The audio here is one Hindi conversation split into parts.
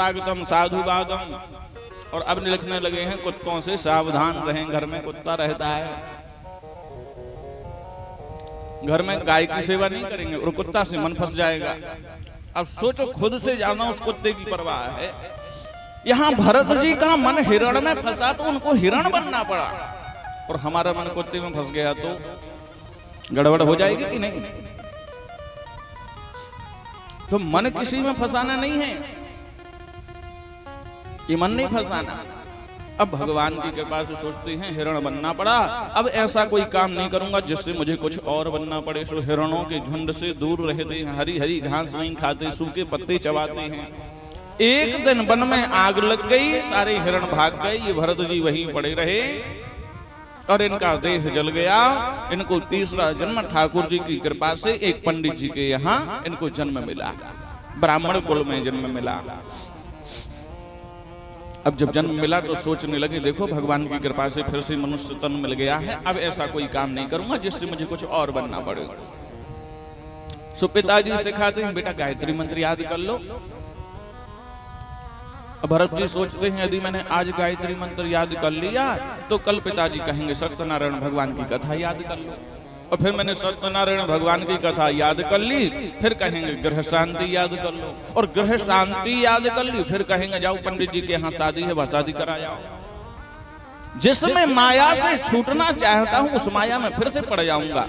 स्वागतम साधुवादम। और अब लिखने लगे हैं कुत्तों से सावधान रहें, घर में कुत्ता रहता है, घर में गाय की सेवा नहीं करेंगे और कुत्ता से मन फंस जाएगा। अब सोचो, खुद से जाना उस कुत्ते की परवाह है। यहाँ भरत जी का मन हिरण में फंसा तो उनको हिरण बनना पड़ा, और हमारा मन कुत्ते में फंस गया तो गड़बड़ हो जाएगी कि नहीं? तो मन किसी में फंसाना नहीं है, ये मन नहीं फंसाना। अब भगवान की कृपा से सोचते हैं हिरण बनना पड़ा, अब ऐसा कोई काम नहीं करूंगा जिससे मुझे कुछ और बनना पड़े। सो हिरणों के झुंड से दूर रहते हैं, हरी हरी घास नहीं खाते, सूखे पत्ते चबाते हैं। एक दिन वन में आग लग गई, सारे हिरण भाग गए, ये भरत जी वहीं पड़े रहे और इनका देह जल गया। इनको तीसरा जन्म ठाकुर जी की कृपा से एक पंडित जी के यहाँ इनको जन्म मिला, ब्राह्मण कुल में जन्म मिला। अब जब जन्म मिला तो सोचने लगे, देखो भगवान की कृपा से फिर से मनुष्य तन मिल गया है, अब ऐसा कोई काम नहीं करूंगा जिससे मुझे कुछ और बनना पड़े। सो पिताजी सिखाते हैं, बेटा गायत्री मंत्र याद कर लो। अब भरत जी सोचते हैं, यदि मैंने आज गायत्री मंत्र याद कर लिया तो कल पिताजी कहेंगे सत्यनारायण भगवान की कथा याद कर लो, और फिर मैंने सत्यनारायण भगवान की कथा याद कर ली, फिर कहेंगे ग्रह शांति याद कर लो, और ग्रह शांति याद कर ली, फिर कहेंगे जाओ पंडित जी के यहाँ शादी है, वह शादी करा जाओ। जिसमें माया से छूटना चाहता हूं उस माया में फिर से पड़ जाऊंगा,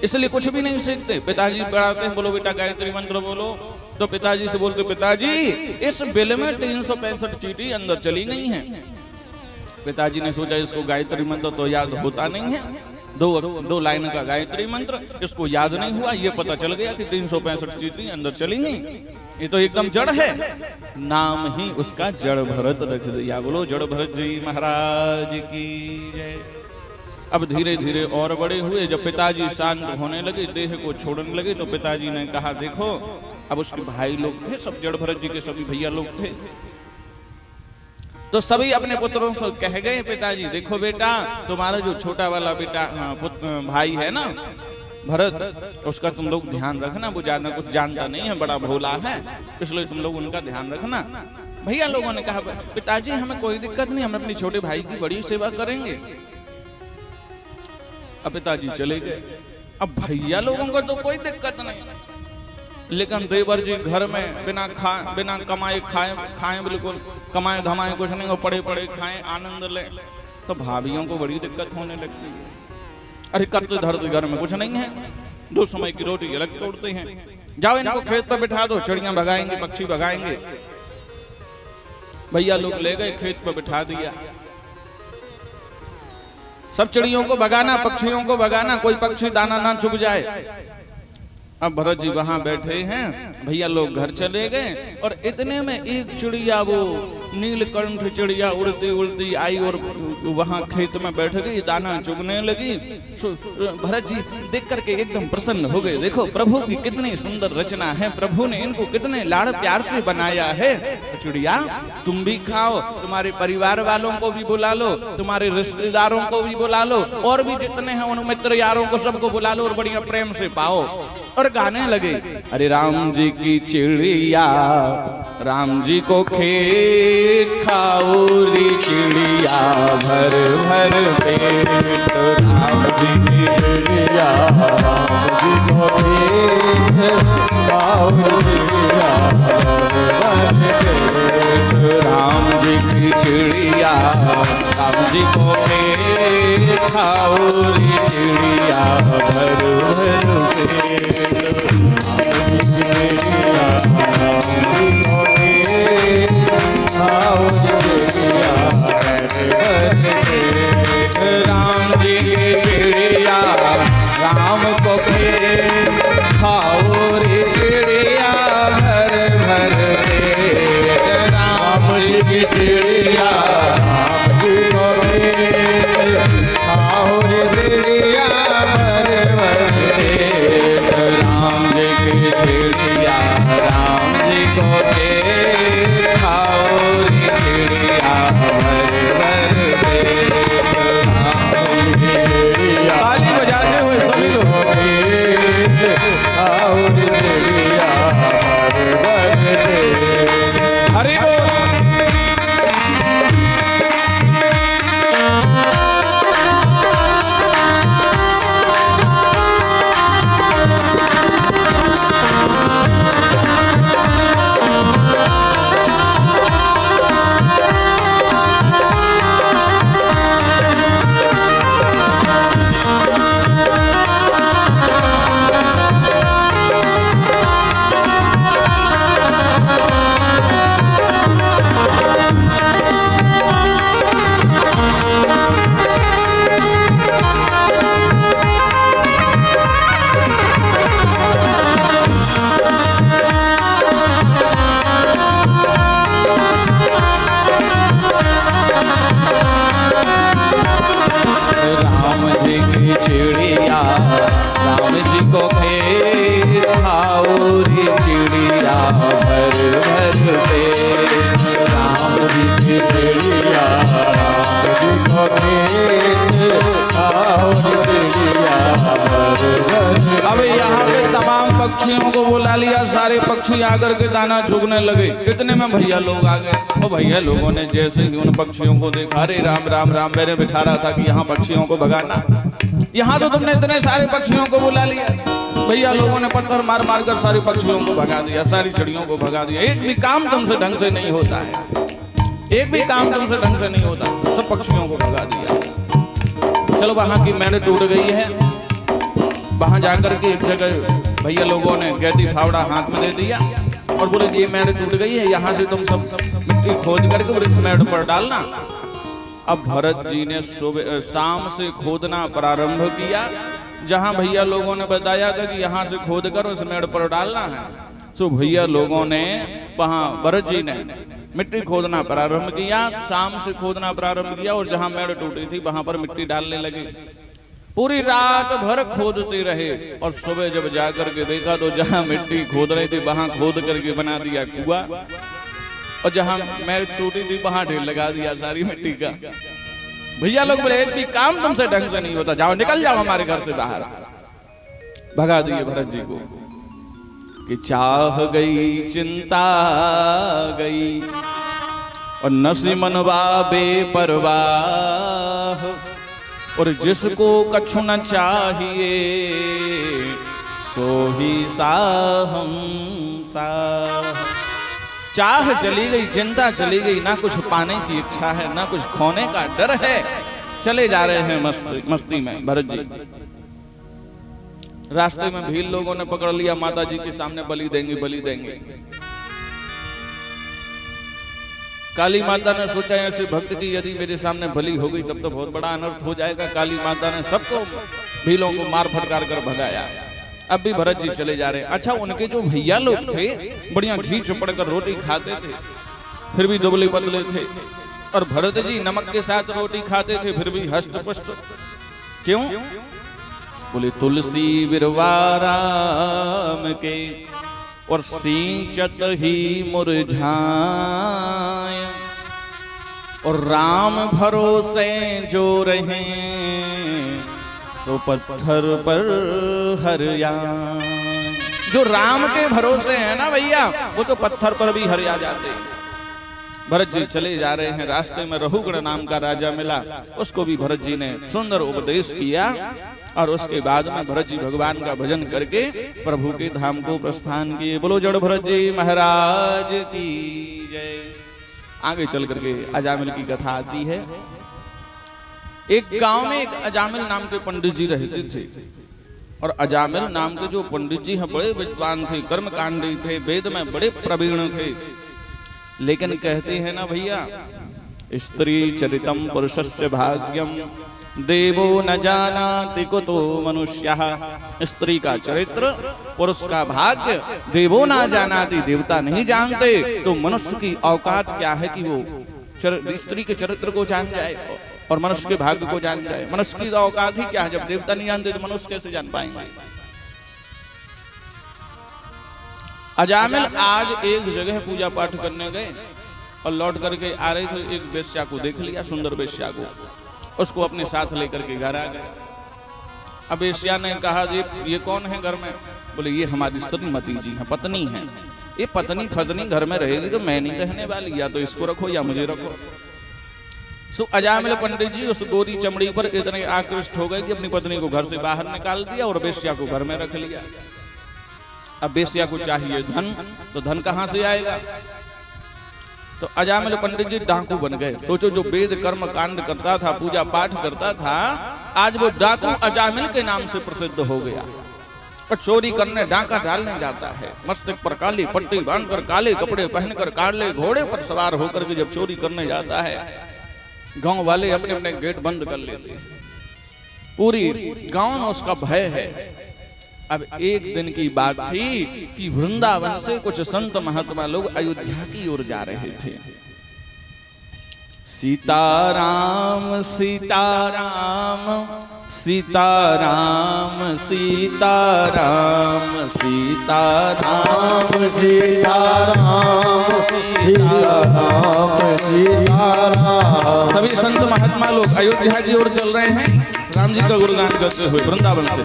इसलिए कुछ भी नहीं सीखते। पिताजी पढ़ाते हैं, बोलो बेटा गायत्री मंत्र बोलो, तो पिताजी से बोलते, पिताजी इस बिल में 365 चीटी अंदर चली गई हैं। पिताजी ने सोचा इसको गायत्री मंत्र तो याद होता नहीं है, दो लाइन का गायत्री मंत्र इसको याद नहीं हुआ, ये पता चल गया कि 365 चीटी अंदर चली गई, ये तो एकदम जड़ है। नाम ही उसका जड़ भरत रख दिया। बोलो जड़ भरत जी महाराज की जय। अब धीरे धीरे और बड़े हुए, जब पिताजी शांत होने लगे, देह को छोड़ने लगे, तो पिताजी ने कहा देखो, अब उसके भाई लोग थे, सब जड़ भरत जी के सभी भैया लोग थे, तो सभी अपने पुत्रों से कह गए, पिताजी देखो बेटा तुम्हारा जो छोटा वाला बेटा भाई है ना भरत, उसका तुम लोग ध्यान रखना, वो ज्यादा कुछ जानता नहीं है, बड़ा भोला है, इसलिए तुम लोग उनका ध्यान रखना। भैया लोगों ने कहा पिताजी हमें कोई दिक्कत नहीं, हम अपने छोटे भाई की बड़ी सेवा करेंगे। अब पिताजी चले गए। अब भैया लोगों को तो कोई दिक्कत नहीं, लेकिन देवर जी घर में बिना कमाए खाएं, बिल्कुल कमाए धमाए कुछ नहीं, वो पड़े पड़े खाएं, आनंद ले, तो भाभियों को बड़ी दिक्कत होने लगती है। अरे करते धरते घर में कुछ नहीं है, 2 समय की रोटी अलग तोड़ते हैं, जाओ इनको खेत पर बिठा दो, चिड़ियां भगाएंगे, पक्षी भगाएंगे। भैया लोग ले गए, खेत पर बिठा दिया, सब चिड़ियों को भगाना, पक्षियों को भगाना, कोई पक्षी दाना ना चुग जाए। अब भरत जी वहां बैठे हैं, भैया लोग घर चले गए, और इतने में एक चिड़िया, वो नीलकंठ चिड़िया उड़ती उड़ती आई और वहां खेत में बैठ गई, दाना चुगने लगी। भरत जी देख करके एकदम प्रसन्न हो गए, देखो प्रभु की कितनी सुंदर रचना है, प्रभु ने इनको कितने लाड़ प्यार से बनाया है। चिड़िया तुम भी खाओ, तुम्हारे परिवार वालों को भी बुला लो, तुम्हारे रिश्तेदारों को भी बुला लो, और भी जितने हैं उन मित्र यारों को सबको बुला लो, और बढ़िया प्रेम से पाओ। और गाने लगे, अरे राम जी की चिड़िया राम जी को खेत खाऊरी चिड़िया भर भर पेट, राम जी की चिड़िया राम जी को खेत खाऊरी चिड़िया भर पेट, राम जी की चिड़िया राम जी को खेत खाऊरी चिड़िया भर भर पेट, राम जी की चिड़िया राम को खेत खाऊरी चिड़िया भर भर पेट, राम जी की चिड़िया राम जी को खेत खाऊरी चिड़िया भर भर पेट, राम जी की चिड़िया राम जी को हरि बोल। चिड़िया राम जी को खेत हाउरी चिड़िया भर भर पे। राम जी की चिड़िया राम जी को खेत हाउरी चिड़िया भर भर। अब यहाँ पे तमाम पक्षियों को बुला लिया, सारे पक्षी आकर के दाना चुगने लगे। इतने में भैया लोग आ गए। और भैया लोगों ने जैसे ही उन पक्षियों को देखा, अरे राम राम राम, मैंने बिठा रहा था कि यहाँ पक्षियों को भगाना, यहाँ तो तुमने इतने सारे पक्षियों को बुला लिया। भैया लोगों ने पत्थर मार मार कर सारे पक्षियों को भगा दिया, सारी चिड़ियों को भगा दिया। एक भी काम तुमसे ढंग से नहीं होता है, एक भी काम तुमसे ढंग से नहीं होता, सब पक्षियों को भगा दिया। चलो वहां की मैंने टूट गई है, वहां जाकर के एक जगह भैया लोगों ने गैदी फावड़ा हाथ में दे दिया और बोले ये मैंने टूट गई है, यहाँ से तुम सब मिट्टी खोद करके और इस मैड पर डालना। अब भरत जी ने सुबह शाम से खोदना प्रारंभ किया। जहां भैया लोगों ने बताया था कि यहाँ से खोद कर उस मेड़ पर डालना है, तो भैया लोगों ने वहां भरत जी ने मिट्टी खोदना प्रारंभ किया, शाम से खोदना प्रारंभ किया और जहां मेड़ टूटी थी वहां पर मिट्टी डालने लगे। पूरी रात भर खोदते रहे और सुबह जब जाकर के देखा तो जहां मिट्टी खोद रही थी वहां खोद करके बना दिया कुआं, और जहां मेड़ टूटी थी वहां ढेर लगा दिया सारी मिट्टी का। भैया लोग बोले एक भी काम तुमसे ढंग से नहीं होता, जाओ निकल जाओ हमारे घर से बाहर। भगा दिए भरत जी को कि चाह गई चिंता गई और नसी मनवा बेपरवाह, और जिसको कछु न चाहिए सो ही साहम साह। चाह चली गई, चिंता चली गई, ना कुछ पाने की इच्छा है, ना कुछ खोने का डर है, चले जा रहे हैं मस्ती में भरत जी। रास्ते में भील लोगों ने पकड़ लिया, माता जी के सामने बलि देंगे बलि देंगे। काली माता ने सोचा ऐसे भक्त की यदि मेरे सामने बलि हो गई तब तो बहुत बड़ा अनर्थ हो जाएगा। काली माता ने सबको भीलों को मार फटकार कर भगाया। अब भी भरत जी चले जा रहे हैं। अच्छा, उनके जो भैया लोग थे बढ़िया घी चुपड़ कर रोटी खाते थे, फिर भी दुबले पतले थे, और भरत जी नमक के साथ रोटी खाते थे फिर भी हष्ट पुष्ट। क्यों? बोले तुलसी बिरवाराम के और सींचत ही मुरझाए, और राम भरोसे जो रहे तो पत्थर पर हरिया। जो राम के भरोसे है ना भैया, वो तो पत्थर पर भी हरिया जाते हैं। भरत जी चले जा रहे हैं, रास्ते में रहुगण नाम का राजा मिला, उसको भी भरत जी ने सुंदर उपदेश किया, और उसके बाद में भरत जी भगवान का भजन करके प्रभु के धाम को प्रस्थान किए। बोलो जड़ भरत जी महाराज की जय। आगे चल करके अजामिल की कथा आती है। एक गांव में एक अजामिल नाम के पंडित जी रहते थे, और अजामिल नाम के जो पंडित जी हैं बड़े विद्वान थे, कर्मकांडी थे, वेद में बड़े प्रवीण थे। लेकिन कहते हैं ना भैया, स्त्री चरितम पुरुषस्य भाग्यम देवो न जानाति कुतो मनुष्यः। स्त्री का चरित्र, पुरुष का भाग्य देवो न जानाति, देवता नहीं जानते, तो मनुष्य की औकात क्या है कि वो स्त्री के चरित्र को जान जाए और मनुष्य के भाग्य को जान जाए। मनुष्य की औकात ही क्या है? जब देवता नहीं जानते तो मनुष्य कैसे जान पाएंगे? अजामिल आज एक जगह पूजा पाठ करने गए और लौट करके आ रहे थे, एक वेश्या को देख लिया, सुंदर वेश्या को, उसको अपने साथ लेकर के घर आ गए। अब वेश्या ने कहा ये कौन है घर में? बोले ये हमारी श्रीमती जी हैं, पत्नी हैं। ये पत्नी फतनी घर में रहेगी तो मैं नहीं रहने वाली, या तो इसको रखो या मुझे रखो। सो अजामिल पंडित जी उस गोरी चमड़ी पर इतने आकृष्ट हो गए कि अपनी पत्नी को घर से बाहर निकाल दिया और वेश्या को घर में रख लिया। अब वेश्या को चाहिए धन, तो धन कहां से आएगा? तो अजामिल पंडित जी डाकू बन गए। सोचो, जो वेद कर्म कांड करता था, पूजा पाठ करता था, आज वो डाकू अजामिल के नाम से प्रसिद्ध हो गया और चोरी करने डाका डालने जाता है। मस्तक पर काली पट्टी बांधकर, काले कपड़े पहनकर, काले घोड़े पर सवार होकर के जब चोरी करने जाता है, गांव वाले अपने अपने गेट बंद कर लेते हैं। पूरी गांव में उसका भय है। अब एक दिन की बात थी कि वृंदावन से कुछ संत महात्मा लोग अयोध्या की ओर जा रहे थे। सीताराम सीताराम सीताराम सीताराम सीताराम सीताराम सीताराम सीताराम। सभी संत महात्मा लोग अयोध्या की ओर चल रहे हैं राम जी का गुणगान करते हुए वृंदावन से।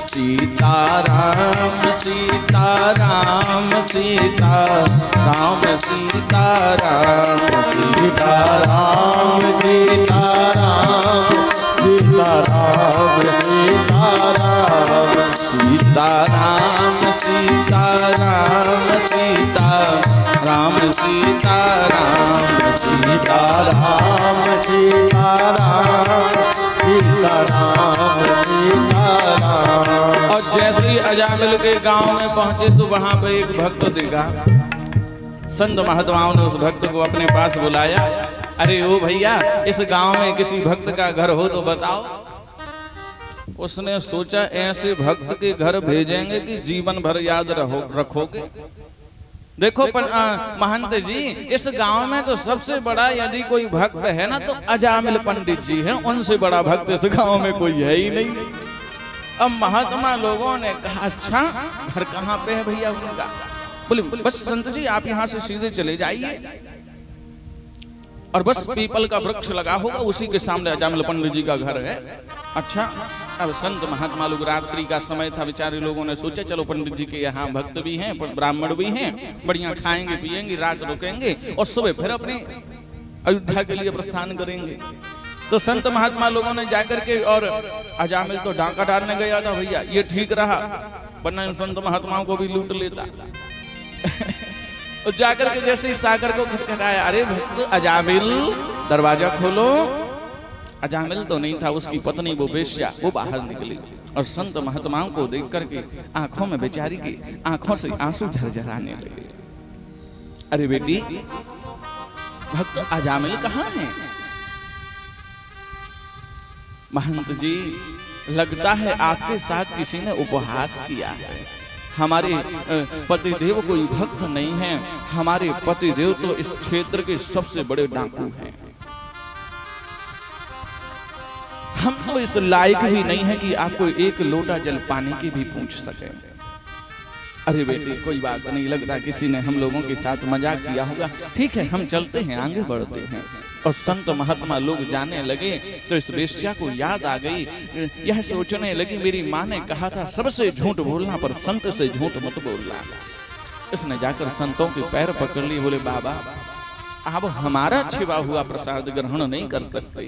सीताराम सीताराम सीताराम सीताराम सीताराम सीताराम सीताराम सीताराम सीताराम सीताराम सीताराम सीताराम सीताराम सीताराम सीताराम। और जैसे ही अजामिल के गांव में पहुंचे तो वहां पे एक भक्त देखा। संत महात्माओं ने उस भक्त को अपने पास बुलाया। अरे ओ भैया, इस गांव में किसी भक्त का घर हो तो बताओ। उसने सोचा, ऐसे भक्त के घर भेजेंगे कि जीवन भर याद रखोगे। देखो महंत जी, इस गांव में तो सबसे बड़ा यदि कोई भक्त है ना तो अजामिल पंडित जी हैं। उनसे बड़ा भक्त इस गांव में कोई है ही नहीं। अब महात्मा लोगों ने कहा, अच्छा घर कहाँ पे है भैया उनका? बोले बस संत जी आप यहाँ से सीधे चले जाइए और बस पीपल का वृक्ष लगा होगा, उसी के सामने अजामिल पंडित जी का घर है। अच्छा, अब संत महात्मा लोग, रात्रि का समय था, बेचारे लोगों ने सोचा चलो पंडित जी के यहाँ भक्त भी हैं, ब्राह्मण भी हैं, बढ़िया खाएंगे पिएंगे, रात रुकेंगे और सुबह फिर अपने अयोध्या के लिए प्रस्थान करेंगे। तो संत महात्मा लोगों ने जाकर के, और अजामिल तो डाका डालने गया था भैया, ये ठीक रहा, वरना इन संत महात्माओं को भी लूट लेता। तो जाकर के जैसे ही सागर को खटखटाया, अरे भक्त अजामिल दरवाजा खोलो। अजामिल तो नहीं था, उसकी पत्नी वो वेश्या वो बाहर निकली और संत महात्माओं को देख करके आंखों में बेचारी की आंखों से आंसू झरझराने लगे। अरे बेटी, भक्त अजामिल कहाँ है? महंत जी, लगता है आपके साथ किसी ने उपहास किया है। हमारे पतिदेव कोई भक्त नहीं है, हमारे पतिदेव तो इस क्षेत्र के सबसे बड़े डाकू हैं। हम तो इस लायक भी नहीं है कि आपको एक लोटा जल पाने की भी पूछ सके। अरे बेटी, कोई बात नहीं, लगता किसी ने हम लोगों के साथ मजाक किया होगा। ठीक है, हम चलते हैं, आगे बढ़ते हैं। और संत महात्मा लोग जाने लगे तो इस वेश्या को याद आ गई। यह सोचने लगी, मेरी माँ ने कहा था सबसे झूठ बोलना पर संत से झूठ मत बोलना। इसने जाकर संतों के पैर पकड़ लिए, बोले बाबा आप हमारा छिपा हुआ प्रसाद ग्रहण नहीं कर सकते,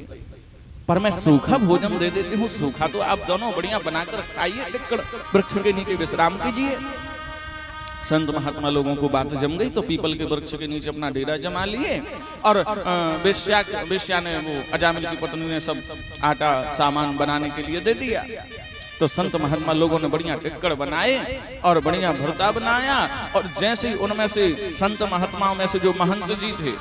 पर मैं सूखा भोजन दे देती हूँ। सूखा तो आप दोनों बढ़िया बनाकर खाइए, टिक्कड़ वृक्ष के नीचे विश्राम कीजिए। संत महात्मा लोगों को बात जम गई तो पीपल के वृक्ष के नीचे अपना डेरा जमा लिए और वेश्या ने, वो अजामिल की पत्नी ने सब आटा सामान बनाने के लिए दे दिया। तो संत महात्मा लोगों ने बढ़िया टिक्कड़ बनाए और बढ़िया भरता बनाया। और जैसे ही उनमें से संत महात्माओं में से जो महंत जी थे,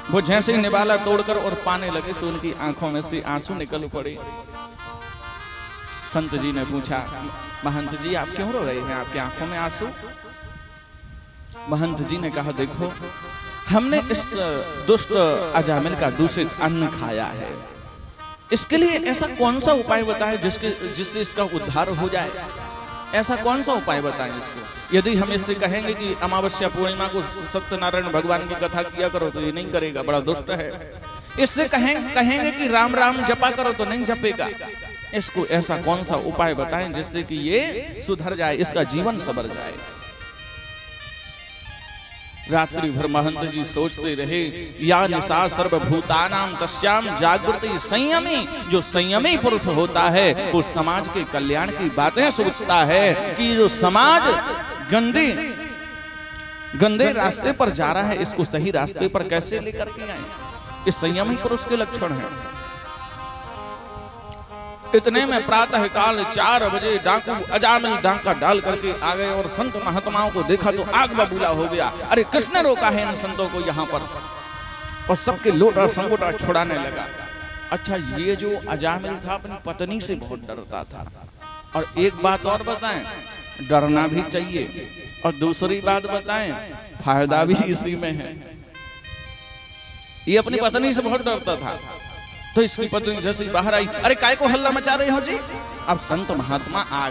वो जैसे ही निवाला तोड़कर और पाने लगे सो उनकी आंखों में से आंसू निकल पड़े। संत जी ने पूछा, महंत जी आप क्यों रो रहे हैं, आपकी आंखों में आंसू? महंत जी ने कहा, देखो हमने इस दुष्ट अजामिल का दूषित अन्न खाया है, इसके लिए ऐसा कौन सा उपाय बताएं जिससे इसका उद्धार हो जाए। ऐसा कौन सा उपाय बताएं इसको? यदि हम इससे कहेंगे कि अमावस्या पूर्णिमा को सत्यनारायण भगवान की कथा किया करो तो ये नहीं करेगा, बड़ा दुष्ट है। इससे कहेंगे कि राम राम जपा करो तो नहीं जपेगा। इसको ऐसा कौन सा उपाय बताएं जिससे कि ये सुधर जाए, इसका जीवन संवर जाए। रात्रि भर महंत जी सोचते रहे, या निशा सर्वभूतानां तस्याम जागृति संयमी। जो संयमी पुरुष होता है वो समाज के कल्याण की बातें सोचता है कि जो समाज गंदे रास्ते पर जा रहा है, इसको सही रास्ते पर कैसे लेकर के आए। ये संयमी पुरुष के लक्षण हैं। इतने में प्रातः काल 4 बजे डाकू अजामिल डाका डाल करके आ गए और संत महात्माओं को देखा तो आग बबूला हो गया। अरे किसने रोका है इन संतों को यहाँ पर? और सबके लोटा संगोटा छुड़ाने लगा। अच्छा, ये जो अजामिल था अपनी पत्नी से बहुत डरता था। और एक बात और बताएं, डरना भी चाहिए, और दूसरी बात बताएं, फायदा भी इसी में है। ये अपनी पत्नी से बहुत डरता था। तो इसकी पत्नी जैसे बाहर आई, अरे काय को हल्ला मचा रहे हो जी? अब संत महात्मा आ